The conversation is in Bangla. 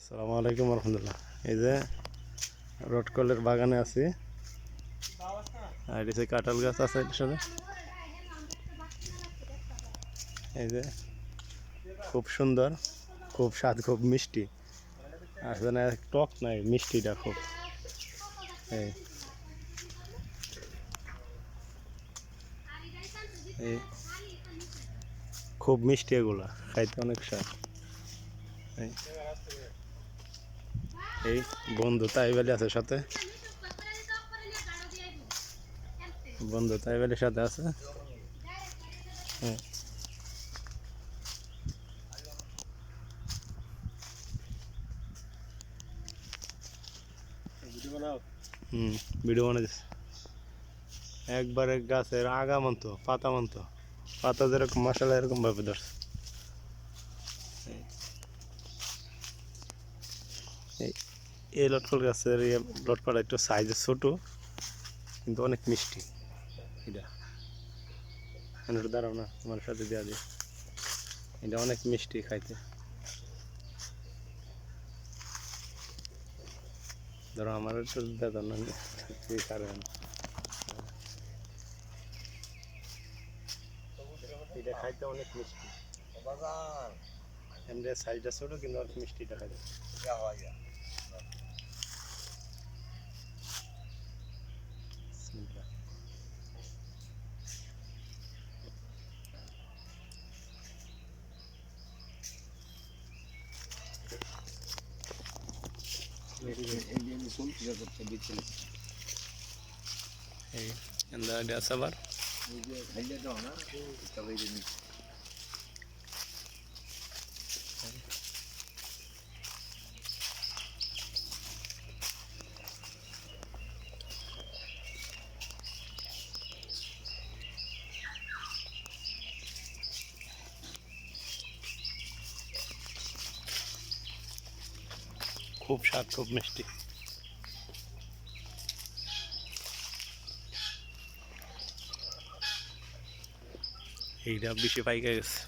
আসসালামু আলাইকুম রহমতুল্লাহ। এই যে রটকলের বাগানে আছি, আর এই যে কাঁঠাল গাছ আছে এর সাথে। এই যে খুব সুন্দর, খুব স্বাদ, খুব মিষ্টি। আসলে টক নাই, মিষ্টিটা খুব। এই এই খুব মিষ্টি, এগুলা খাইতে অনেক স্বাদ। এই এই বন্ধু তাইবালি আছে সাথে, বন্ধু তাইবালির সাথে আছে। হ্যাঁ, ভিডিও বানাইছে। একবারে গাছের আগা মতো, পাতা মতো, পাতা যেরকম মশলা এরকম ভাবে ধরছে। এই এই লটকল গাছের লটকলটা একটু সাইজে ছোট, কিন্তু অনেক মিষ্টি। এটা একটু দাঁড়াও না, তোমার সাথে দেওয়া দিয়ে। এটা অনেক মিষ্টি খাইতে। ধরো আমার একটু দাদা না, কারণ এটা খাইতে অনেক মিষ্টি। এমনি সাইজটা ছোট, কিন্তু অনেক মিষ্টিটা খাইতে। এই এটা আছে আবার। খুব স্বাদ, খুব মিষ্টি। এইটা বেশি পাইকা গেছে।